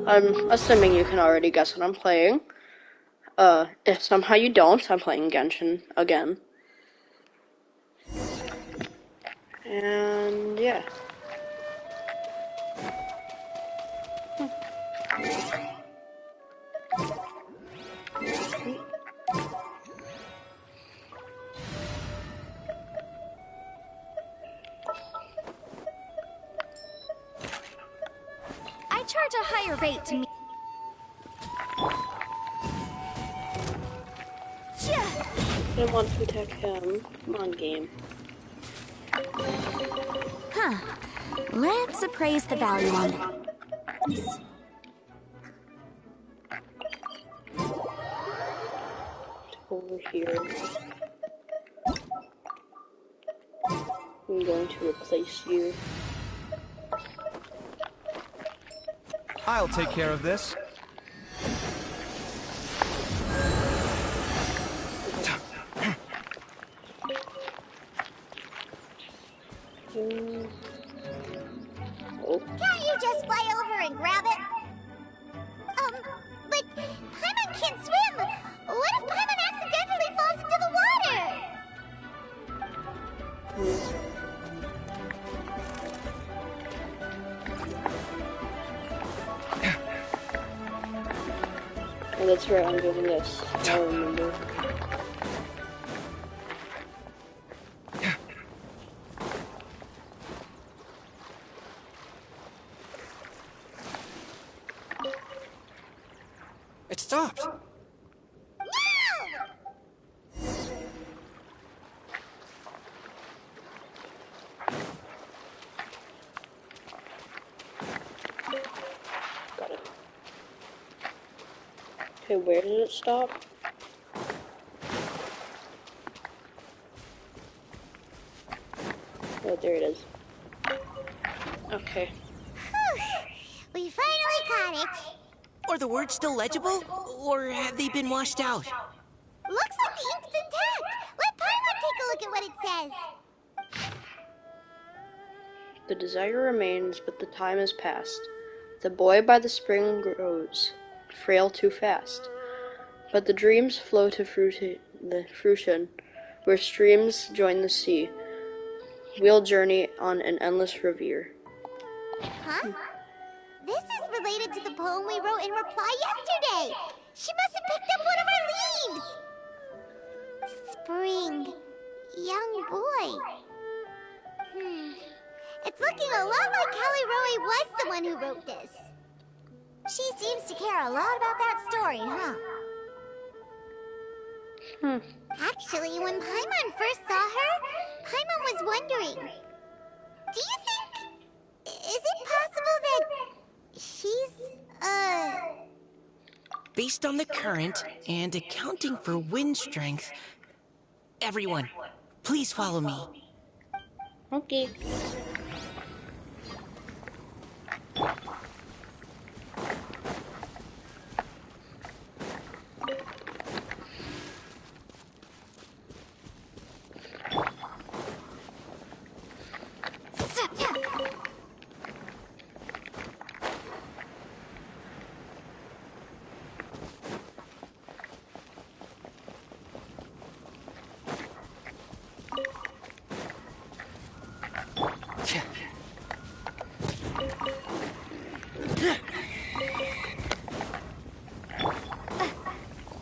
I'm assuming you can already guess what I'm playing. If somehow you don't, I'm playing Genshin again. And yeah. I charge a higher rate to me. I don't want to attack him. Come on, game. Huh. Let's appraise the value on this. Over here. I'm going to replace you. I'll take care of this. Oh. Can't you just fly over and grab it? But Paimon can't swim! What if Paimon accidentally falls into the water? Oh, that's right, I'm doing this. I remember. It stopped. No! Got it. Okay, where did it stop? Oh, there it is. Okay. We finally caught it. Are the words still legible? Or have they been washed out? Looks like the ink's intact. Let Paimon take a look at what it says. The desire remains, but the time is past. The boy by the spring grows, frail too fast. But the dreams flow to fruition, where streams join the sea. We'll journey on an endless rivier. Huh? This is related to the poem we wrote in reply yesterday. She must have picked up one of our leaves. Spring. Young boy. It's looking a lot like Callie Roe was the one who wrote this. She seems to care a lot about that story, huh? Actually, when Paimon first saw her, Paimon was wondering, do you think... is it possible that she's, Based on the current and accounting for wind strength, everyone, please follow me. Okay.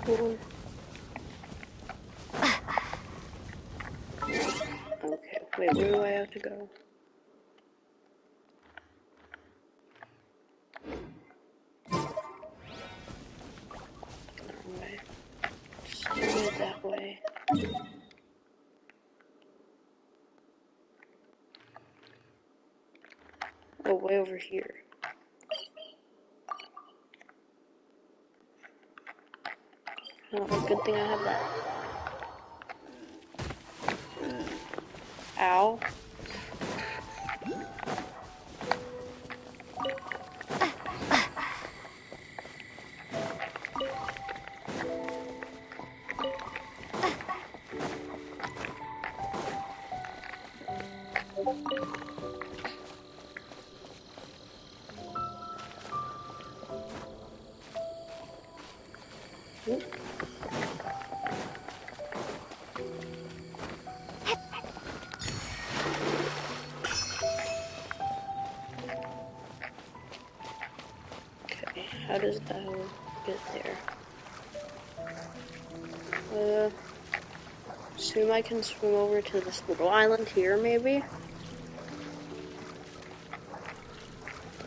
Cool. Okay, wait, where do I have to go? Wrong way. Still that way. Oh, way over here. Oh, good thing I have that. Ow. Okay, how does that get there? Assume I can swim over to this little island here, maybe?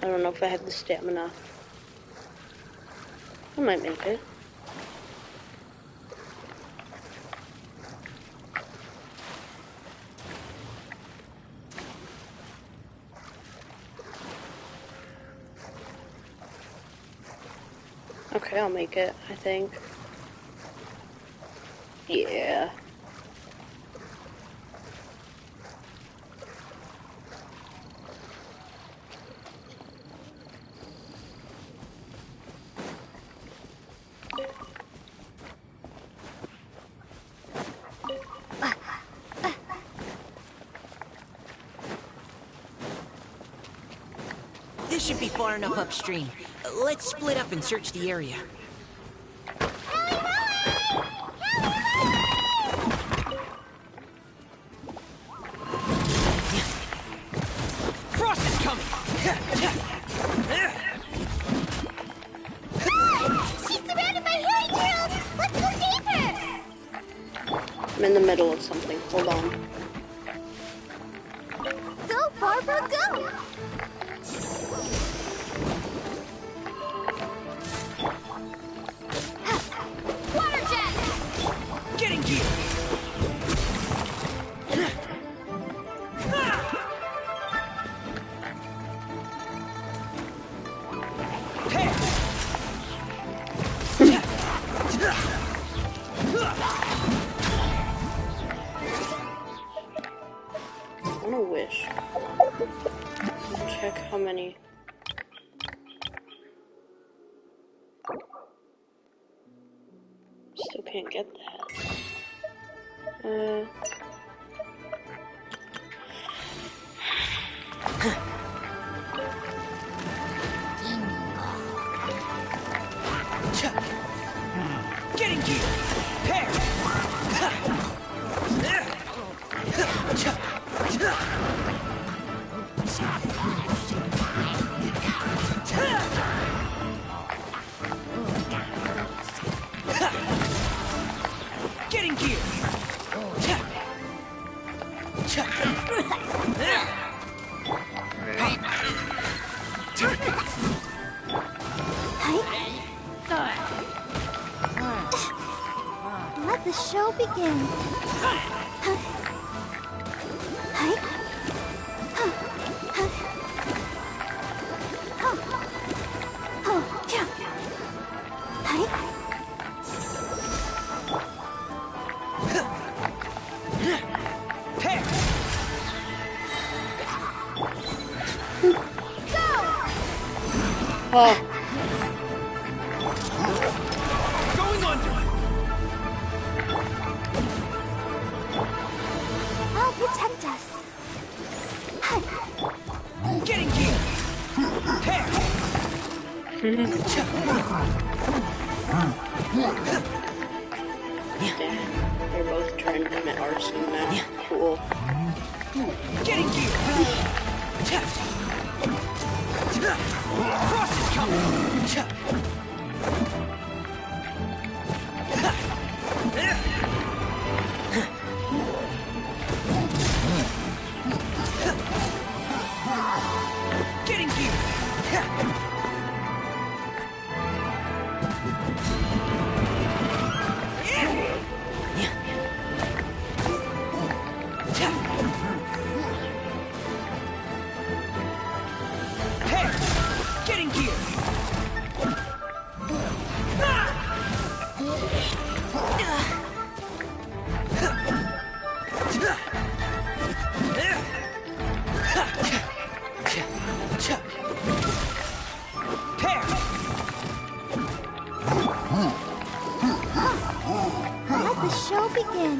I don't know if I have the stamina. I might make it. Okay, I'll make it, I think. Yeah. This should be far enough upstream. Let's split up and search the area. Frost is coming! She's surrounded by hairy turtles! Let's go save her! I'm in the middle of something. Hold on. Go, Barbara, go! Water jet! Getting gear! I wanna wish. Check how many. Still can't get that. Getting gear! Pair! Getting gear! Let the show begin. Pair! Oh, Going under! I'll protect us. Getting gear! Pair! they're both trying to commit arson now. Cool. Getting gear! Frost is coming! Getting gear! Pair! Getting gear! Pair! Let the show begin.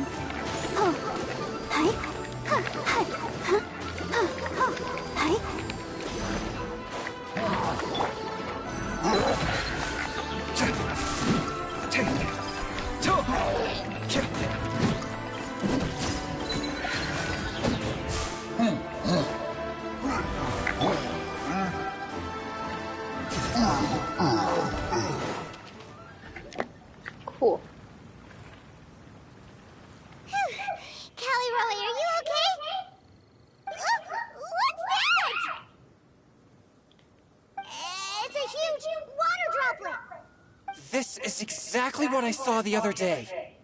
Cool. Callie Roy, are you okay? What's that? It's a huge water droplet. This is exactly what I saw the other day.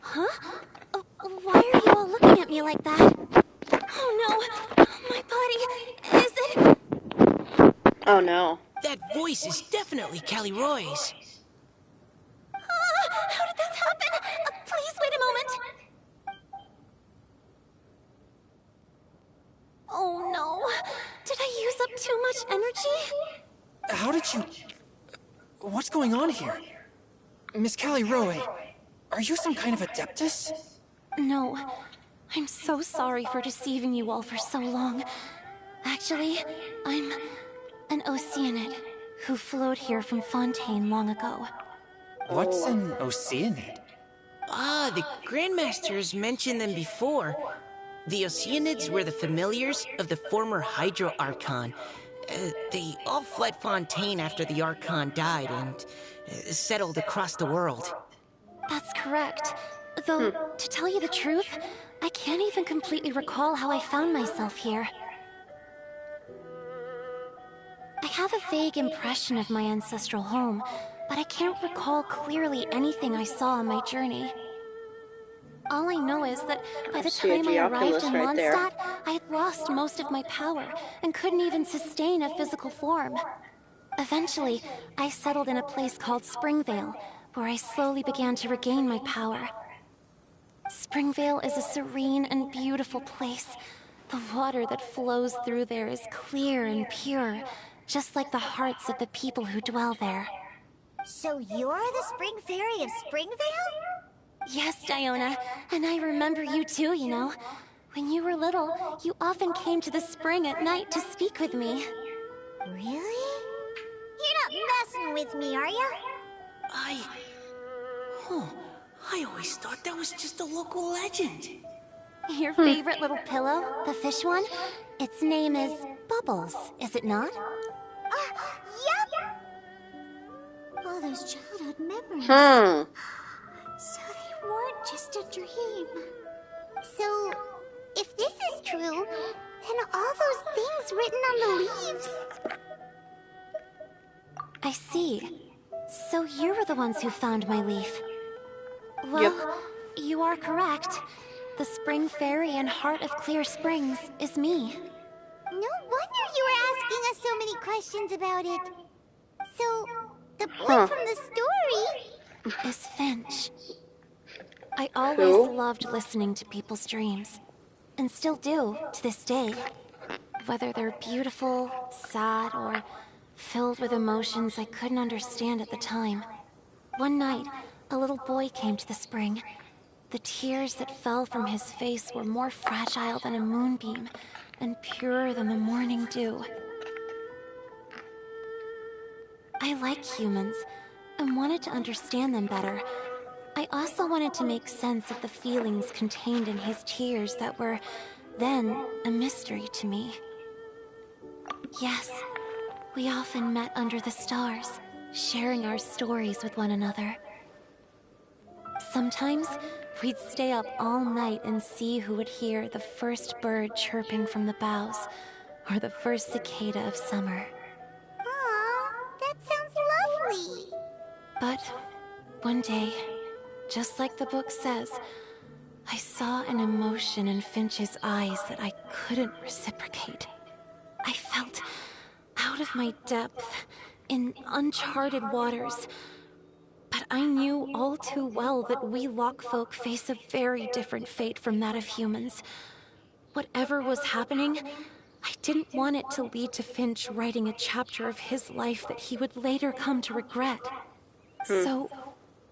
Huh? Why are you all looking at me like that? Oh no! My body... Is it... Oh no. That voice is definitely Callie Roy's. How did this happen? Please wait a moment. Oh no. Did I use up too much energy? How did you... What's going on here? Miss Callie Roy, are you some kind of adeptus? No. I'm so sorry for deceiving you all for so long. Actually, I'm an Oceanid who flowed here from Fontaine long ago. What's an Oceanid? Ah, the Grandmasters mentioned them before. The Oceanids were the familiars of the former Hydro Archon. They all fled Fontaine after the Archon died and settled across the world. That's correct. Though, to tell you the truth, I can't even completely recall how I found myself here. I have a vague impression of my ancestral home, but I can't recall clearly anything I saw on my journey. All I know is that by the see a time I arrived Geoculus in right there. Mondstadt, I had lost most of my power and couldn't even sustain a physical form. Eventually, I settled in a place called Springvale, where I slowly began to regain my power. Springvale is a serene and beautiful place. The water that flows through there is clear and pure, just like the hearts of the people who dwell there. So you're the Spring Fairy of Springvale? Yes, Diona, and I remember you too, you know. When you were little, you often came to the spring at night to speak with me. Really? You're not messing with me, are you? I always thought that was just a local legend. Your favorite little pillow, the fish one? Its name is Bubbles, is it not? Yup! All those childhood memories. So they weren't just a dream. So, if this is true, then all those things written on the leaves... I see. So you were the ones who found my leaf. Well, Yep. you are correct. The Spring Fairy and Heart of Clear Springs is me. No wonder you were asking us so many questions about it. So, the boy Huh. from the story... Is Finch. I always Who? loved listening to people's dreams. And still do, to this day. Whether they're beautiful, sad, or filled with emotions I couldn't understand at the time. One night, a little boy came to the spring. The tears that fell from his face were more fragile than a moonbeam, and purer than the morning dew. I like humans, and wanted to understand them better. I also wanted to make sense of the feelings contained in his tears that were, then, a mystery to me. Yes, we often met under the stars, sharing our stories with one another. Sometimes, we'd stay up all night and see who would hear the first bird chirping from the boughs, or the first cicada of summer. Aw, that sounds lovely. But one day, just like the book says, I saw an emotion in Finch's eyes that I couldn't reciprocate. I felt out of my depth, in uncharted waters. But I knew all too well that we Lockfolk face a very different fate from that of humans. Whatever was happening, I didn't want it to lead to Finch writing a chapter of his life that he would later come to regret. So,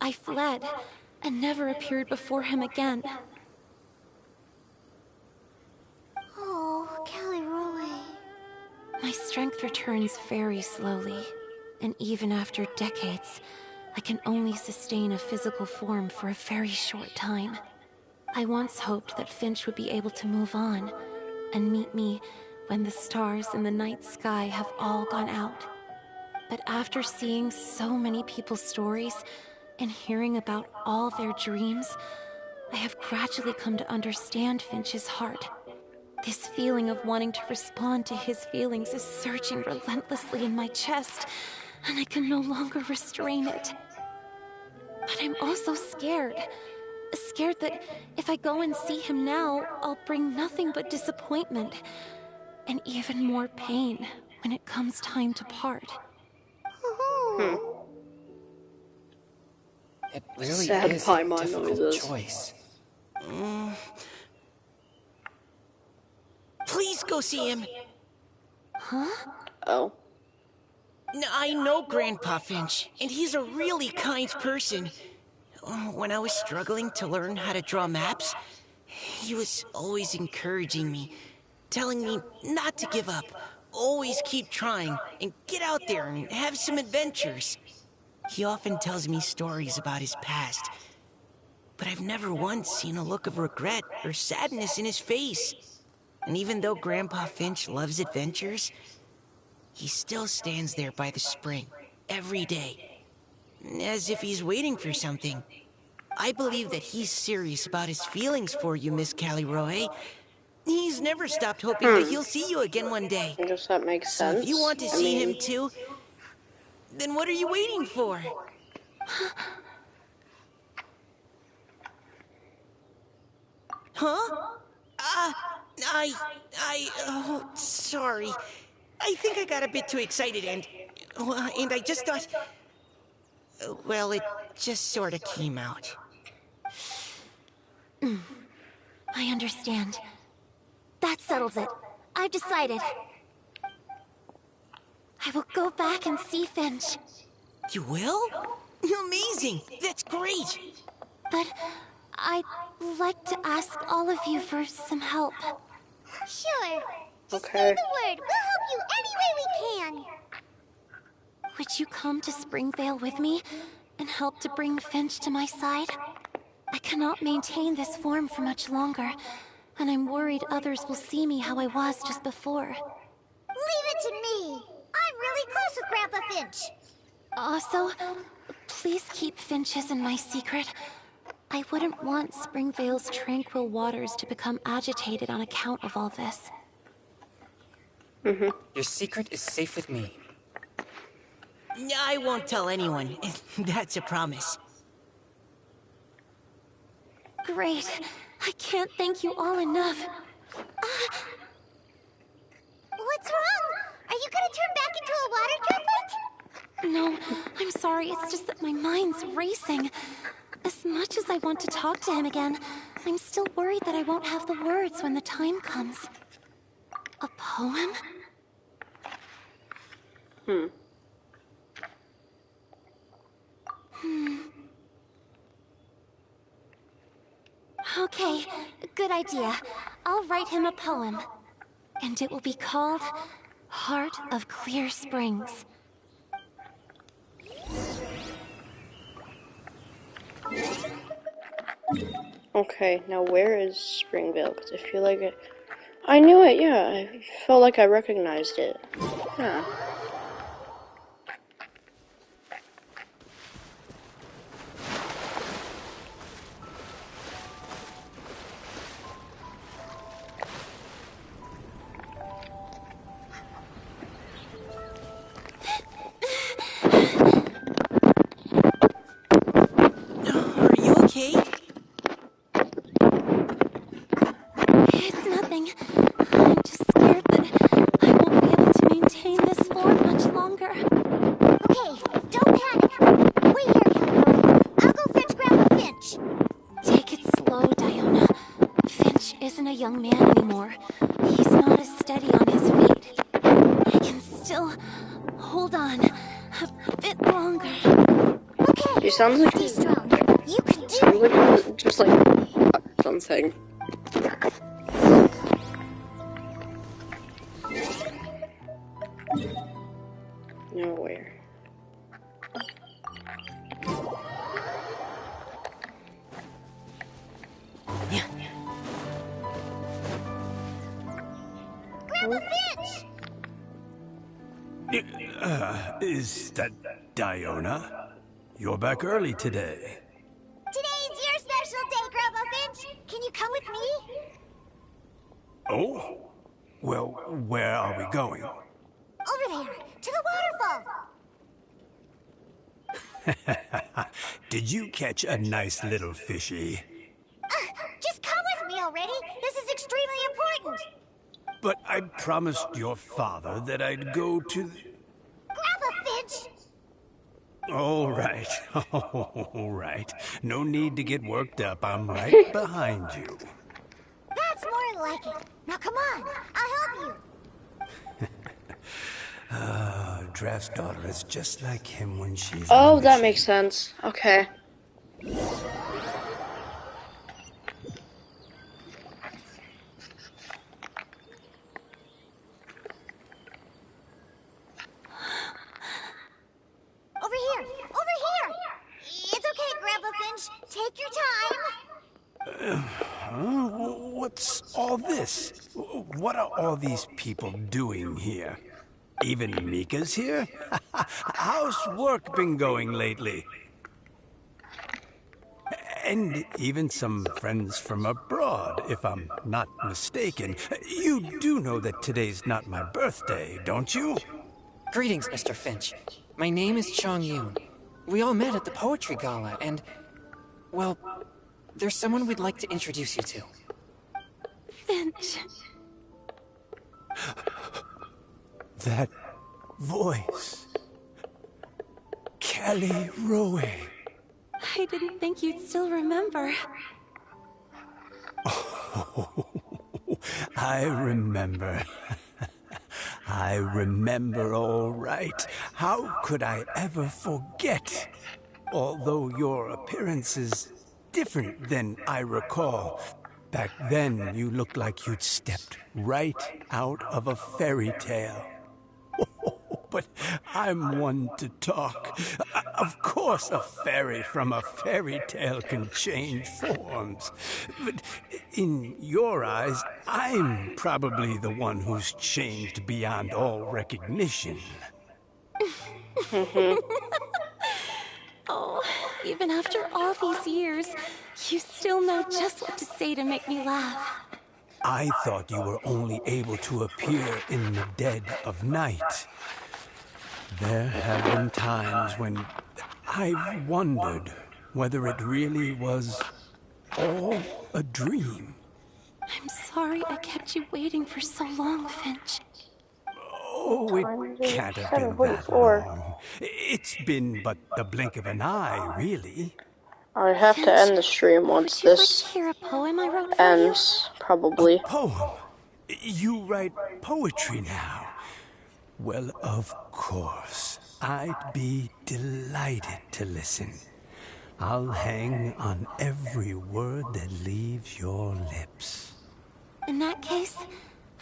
I fled, and never appeared before him again. Oh, Callie Roy. My strength returns very slowly, and even after decades, I can only sustain a physical form for a very short time. I once hoped that Finch would be able to move on, and meet me when the stars in the night sky have all gone out. But after seeing so many people's stories and hearing about all their dreams, I have gradually come to understand Finch's heart. This feeling of wanting to respond to his feelings is surging relentlessly in my chest, and I can no longer restrain it. But I'm also scared. Scared that if I go and see him now, I'll bring nothing but disappointment and even more pain when it comes time to part. It really Sad is a Paimon difficult noises. choice. Please go see him. Huh? Oh. I know Grandpa Finch, and he's a really kind person. When I was struggling to learn how to draw maps, he was always encouraging me, telling me not to give up, always keep trying, and get out there and have some adventures. He often tells me stories about his past, but I've never once seen a look of regret or sadness in his face. And even though Grandpa Finch loves adventures, he still stands there by the spring, every day, as if he's waiting for something. I believe that he's serious about his feelings for you, Miss Callie Roe. He's never stopped hoping that he'll see you again one day. I guess that makes So sense. if you want to see him too, then what are you waiting for? Huh? Oh, sorry. I think I got a bit too excited and I just thought, well, it just sort of came out. I understand. That settles it. I've decided. I will go back and see Finch. You will? Amazing! That's great! But I'd like to ask all of you for some help. Sure. Just Okay. say the word. We'll help you any way we can. Would you come to Springvale with me and help to bring Finch to my side? I cannot maintain this form for much longer, and I'm worried others will see me how I was just before. Leave it to me. I'm really close with Grandpa Finch. Also, please keep Finch's in my secret. I wouldn't want Springvale's tranquil waters to become agitated on account of all this. Your secret is safe with me. I won't tell anyone. That's a promise. Great. I can't thank you all enough. What's wrong? Are you gonna turn back into a water droplet? No, I'm sorry. It's just that my mind's racing. As much as I want to talk to him again, I'm still worried that I won't have the words when the time comes. A poem? Okay, good idea. I'll write him a poem. And it will be called Heart of Clear Springs. Okay, now where is Springvale? Because I feel like I knew it, yeah. I felt like I recognized it. Huh. Are you okay? It's nothing. I'm just scared that I won't be able to maintain this form much longer. Okay, don't panic. Wait here, Callie. I'll go fetch Grandpa Finch. Take it slow, Diona. Finch isn't a young man anymore. He's not as steady on his feet. I can still hold on a bit longer. Okay, She sounds like stay strong. You can do sounds it. like just like something. Nowhere. Yeah. Grandpa Finch! Finch! Is that Diona? You're back early today. Today's your special day, Grandpa Finch. Can you come with me? Oh? Well, where are we going? Over there, to the waterfall. Did you catch a nice little fishy? Just come with me already. This is extremely important. But I promised your father that I'd go to... Grandpa Finch! All right, all right. No need to get worked up. I'm right behind you. That's more like it. Now come on, I'll help you. Draft's daughter is just like him when she's... Oh, that makes sense. Okay. Over here! Over here! It's okay, Grandpa Finch. Take your time. What's all this? What are all these people doing here? Even Mika's here? How's work been going lately? And even some friends from abroad, if I'm not mistaken. You do know that today's not my birthday, don't you? Greetings, Mr. Finch. My name is Chong Yun. We all met at the poetry gala, and... well, there's someone we'd like to introduce you to. Finch. That voice. Callie Rowe. I didn't think you'd still remember. Oh, I remember. I remember all right. How could I ever forget? Although your appearance is different than I recall. Back then, you looked like you'd stepped right out of a fairy tale. But I'm one to talk. Of course a fairy from a fairy tale can change forms. But in your eyes, I'm probably the one who's changed beyond all recognition. Oh, even after all these years, you still know just what to say to make me laugh. I thought you were only able to appear in the dead of night. There have been times when I've wondered whether it really was all a dream. I'm sorry I kept you waiting for so long, Finch. Oh, it can't have been that long. It's been but the blink of an eye, really. I have to end the stream once Would you like this to hear a poem I wrote for ends, probably. Poem? You write poetry now? Well, of course. I'd be delighted to listen. I'll hang on every word that leaves your lips. you? In that case,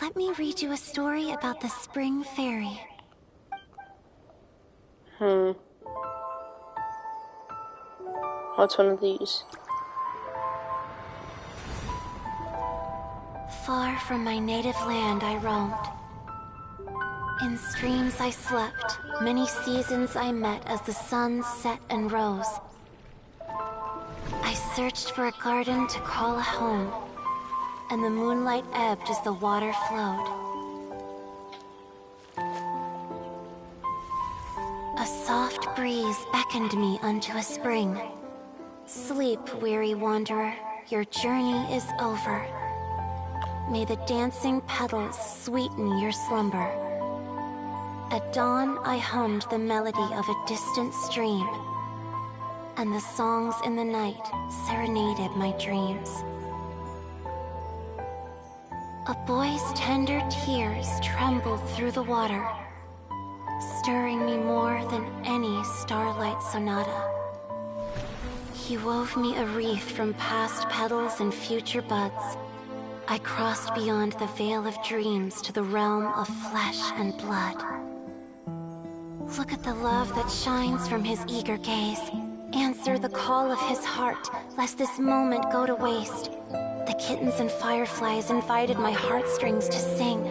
let me read you a story about the Spring Fairy. What's one of these? Far from my native land I roamed. In streams I slept, many seasons I met as the sun set and rose. I searched for a garden to call a home, and the moonlight ebbed as the water flowed. A soft breeze beckoned me unto a spring. Sleep, weary wanderer, your journey is over. May the dancing petals sweeten your slumber. At dawn, I hummed the melody of a distant stream, and the songs in the night serenaded my dreams. A boy's tender tears trembled through the water, stirring me more than any starlight sonata. He wove me a wreath from past petals and future buds. I crossed beyond the veil of dreams to the realm of flesh and blood. Look at the love that shines from his eager gaze. Answer the call of his heart, lest this moment go to waste. The kittens and fireflies invited my heartstrings to sing.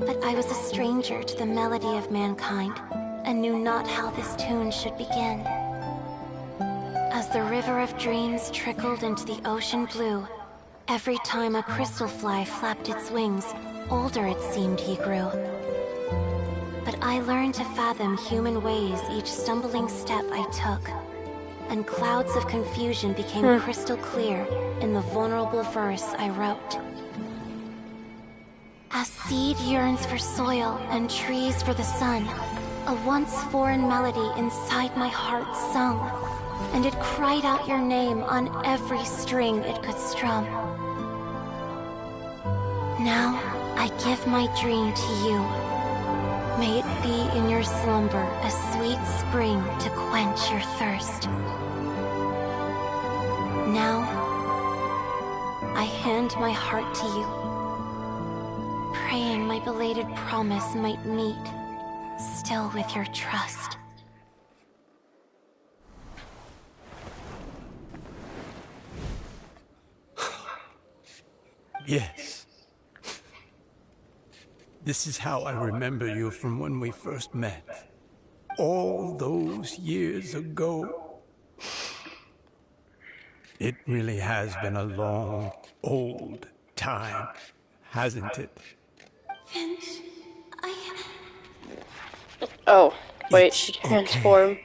But I was a stranger to the melody of mankind, and knew not how this tune should begin. As the river of dreams trickled into the ocean blue, every time a crystal fly flapped its wings, older it seemed he grew. But I learned to fathom human ways each stumbling step I took, and clouds of confusion became crystal clear in the vulnerable verse I wrote. As seed yearns for soil and trees for the sun, a once foreign melody inside my heart sung, and it cried out your name on every string it could strum. Now I give my dream to you. May it be in your slumber a sweet spring to quench your thirst. Now I hand my heart to you, praying my belated promise might meet, still with your trust. Yes. This is how I remember you from when we first met. All those years ago. It really has been a long, old time, hasn't it? Finch, Oh, wait, It's she transformed. okay.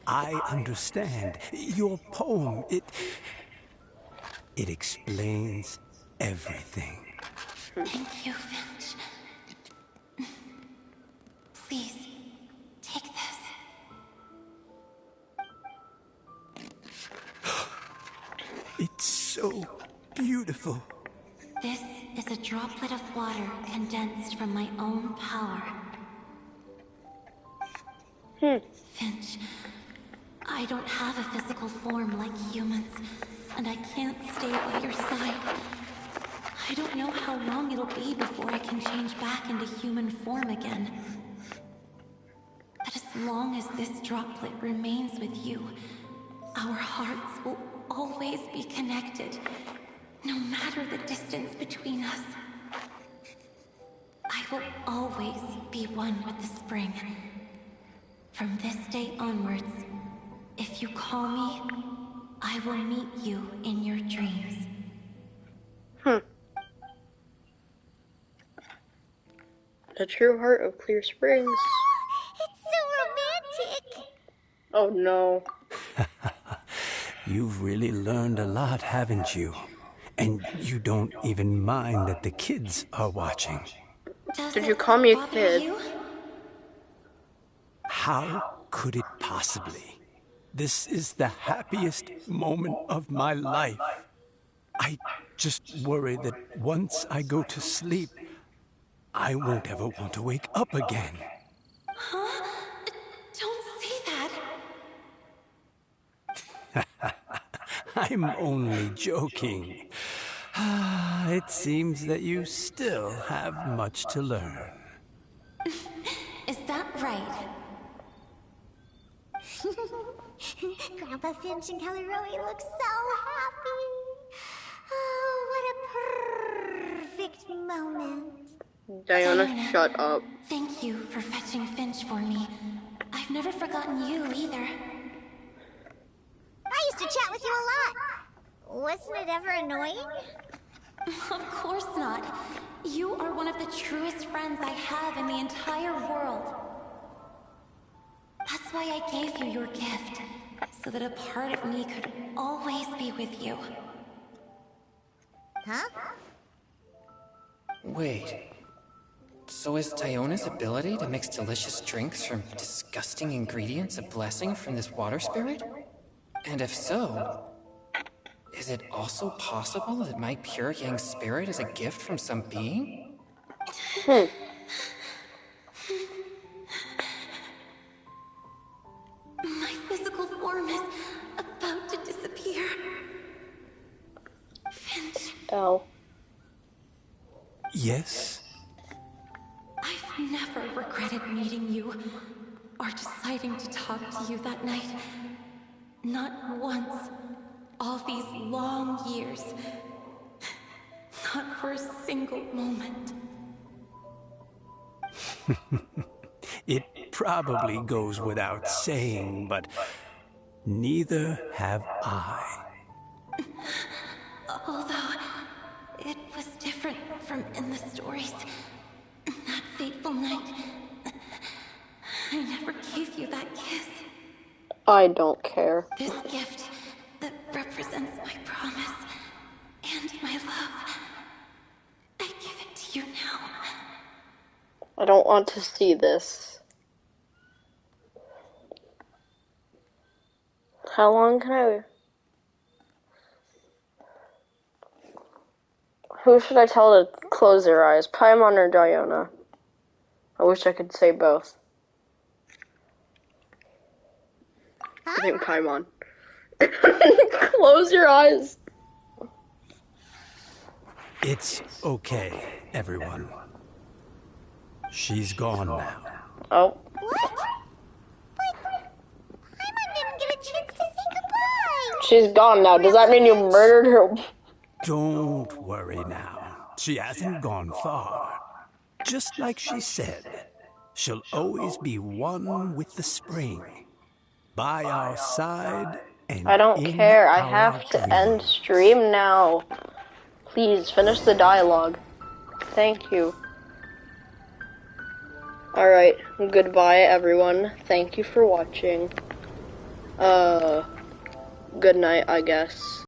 I understand. Your poem, it explains everything. Thank you, Finch. Please, take this. It's so beautiful. This is a droplet of water condensed from my own power. Finch, I don't have a physical form like humans, and I can't stay by your side. I don't know how long it'll be before I can change back into human form again. But as long as this droplet remains with you, our hearts will always be connected, no matter the distance between us. I will always be one with the spring. From this day onwards, if you call me, I will meet you in your dreams. The true heart of Clear Springs. It's so romantic. Oh no. You've really learned a lot, haven't you? And you don't even mind that the kids are watching. Did you call me a Bother kid? you? How could it possibly? This is the happiest moment of my life. I just worry that once I go to sleep, I won't ever want to wake up again. Huh? Don't say that. I'm only joking. It seems that you still have much to learn. Is that right? Grandpa Finch and Kelly Rowie look so happy. Oh, what a perfect moment. Diana, shut up. Thank you for fetching Finch for me. I've never forgotten you either. I used to chat with you a lot. Wasn't it ever annoying? Of course not. You are one of the truest friends I have in the entire world. That's why I gave you your gift, so that a part of me could always be with you. Huh? Wait. So is Diona's ability to mix delicious drinks from disgusting ingredients a blessing from this water spirit? And if so, is it also possible that my pure yang spirit is a gift from some being? My physical form is about to disappear. Finch, Ow. Yes? I've never regretted meeting you or deciding to talk to you that night. Not once. All these long years. Not for a single moment. It probably goes without saying, but neither have I. Although it was different from in the stories. That fateful night, I never gave you that kiss. I don't care. This gift that represents my promise and my love. I give it to you now. I don't want to see this. How long can I... Who should I tell to close their eyes? Paimon or Diona? I wish I could say both. I think Paimon. Close your eyes. It's okay, everyone. She's gone now. Oh. What? But Paimon didn't get a chance to say goodbye. She's gone now. Does that mean you murdered her? Don't worry now. She hasn't gone far. Just like she said, she'll always be one with the spring. By our side and I don't in care. I our have to end dreams. stream now. Please finish the dialogue. Thank you. Alright, goodbye everyone. Thank you for watching. Good night, I guess.